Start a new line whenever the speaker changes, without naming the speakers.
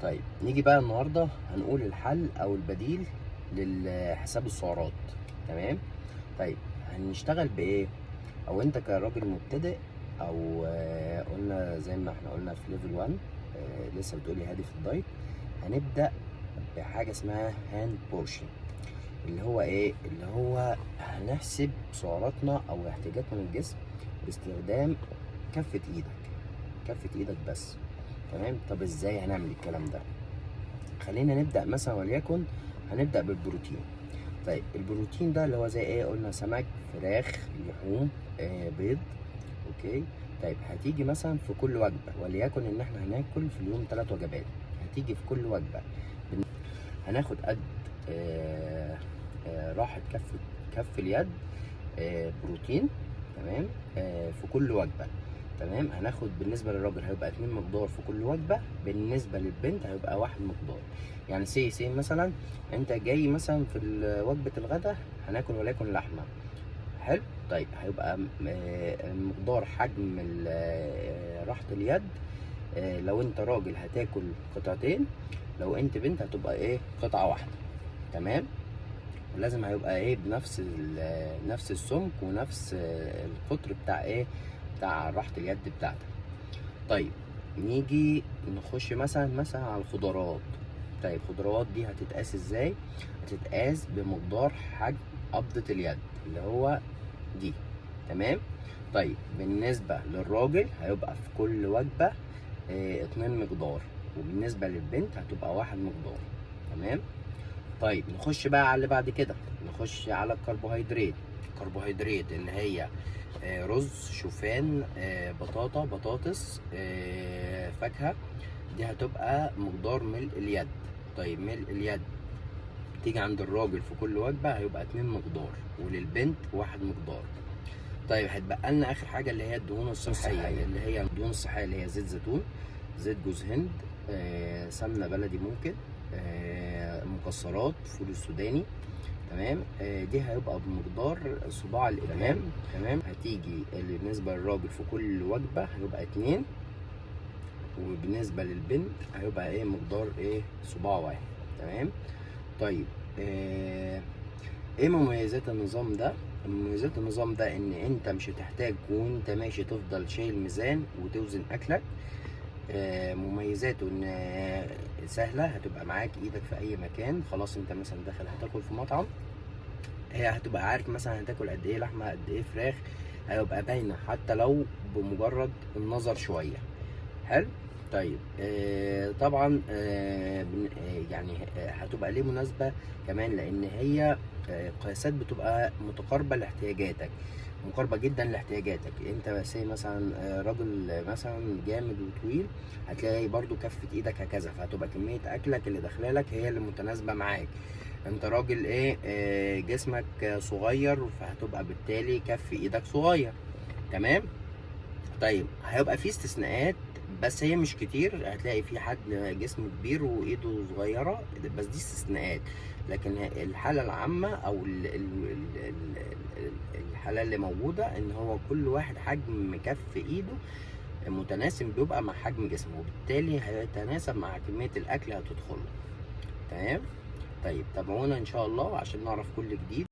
طيب نيجي بقى النهارده هنقول الحل او البديل لحساب السعرات. تمام. طيب هنشتغل بايه؟ او انت كراجل مبتدئ او قلنا زي ما احنا قلنا في ليفل 1، لسه بتقولي هادي في الدايت. هنبدا بحاجه اسمها هاند بورشن، اللي هو ايه؟ اللي هو هنحسب سعراتنا او احتياجاتنا من الجسم باستخدام كفه ايدك، كفه ايدك بس. تمام. طب ازاي هنعمل الكلام ده؟ خلينا نبدأ مثلا، وليكن هنبدأ بالبروتين. طيب البروتين ده اللي هو زي ايه؟ قلنا سمك، فراخ، لحوم، بيض. اوكي. طيب هتيجي مثلا في كل وجبة، وليكن ان احنا هناكل في اليوم 3 وجبات. هتيجي في كل وجبة هناخد قد راحة كف اليد بروتين. تمام. في كل وجبة. تمام. هناخد بالنسبة للراجل هيبقى 2 مقدار في كل وجبة، بالنسبة للبنت هيبقى 1 مقدار. يعني سي مثلا انت جاي مثلا في وجبة الغداء هناكل وليكن لحمة. حلو. طيب هيبقى مقدار حجم راحة اليد، لو انت راجل هتاكل قطعتين، لو انت بنت هتبقى ايه؟ قطعة واحدة. تمام. ولازم هيبقى ايه؟ بنفس نفس السمك ونفس القطر بتاع ايه؟ بتاع راحة اليد بتاعتك. طيب نيجي نخش مثلا على الخضروات. طيب الخضروات دي هتتقاس ازاي؟ هتتقاس بمقدار حجم قبضة اليد اللي هو دي. تمام. طيب بالنسبة للراجل هيبقى في كل وجبة 2 مقدار، وبالنسبة للبنت هتبقى 1 مقدار. تمام. طيب نخش بقى على اللي بعد كده، نخش على الكربوهيدرات. الكربوهيدرات اللي هي رز، شوفان، بطاطس، فاكهة. دي هتبقى مقدار ملء اليد. طيب ملء اليد تيجي عند الراجل في كل وجبة هيبقى 2 مقدار، وللبنت 1 مقدار. طيب هتبقى لنا اخر حاجة اللي هي الدهون الصحية، اللي هي الدهون الصحية اللي هي زيت زيتون، زيت جوز هند، سمنة بلدي ممكن، مكسرات، فول السوداني. تمام. دي هيبقى بمقدار صباع الإمام. تمام. هتيجي بالنسبة للراجل في كل وجبة هيبقى 2، وبالنسبة للبنت هيبقى ايه؟ مقدار ايه؟ صباع واحد. تمام. طيب ايه مميزات النظام ده؟ مميزات النظام ده ان انت مش هتحتاج وانت ماشي تفضل شايل ميزان وتوزن اكلك. مميزاته ان سهله، هتبقى معاك ايدك في اي مكان. خلاص انت مثلا داخل هتاكل في مطعم، هتبقى عارف مثلا هتاكل قد ايه لحمه، قد ايه فراخ، هيبقى باينه حتى لو بمجرد النظر شويه. حلو. طيب طبعا يعني هتبقى ليه مناسبه كمان، لان هي قياسات بتبقى متقاربه لاحتياجاتك، مقاربه جدا لاحتياجاتك. انت سي مثلا راجل مثلا جامد وطويل، هتلاقي برضو كفه ايدك هكذا، فهتبقى كميه اكلك اللي داخلالك هي اللي متناسبه معاك. انت راجل ايه؟ جسمك صغير، فهتبقى بالتالي كف ايدك صغير. تمام. طيب هيبقى في استثناءات بس هي مش كتير، هتلاقي في حد جسمه كبير وايده صغيره، بس دي استثناءات. لكن الحاله العامه او الحاله اللي موجوده ان هو كل واحد حجم كف ايده متناسب بيبقى مع حجم جسمه، وبالتالي هيتناسب مع كميه الاكل هتدخله. تمام. طيب تابعونا ان شاء الله عشان نعرف كل جديد.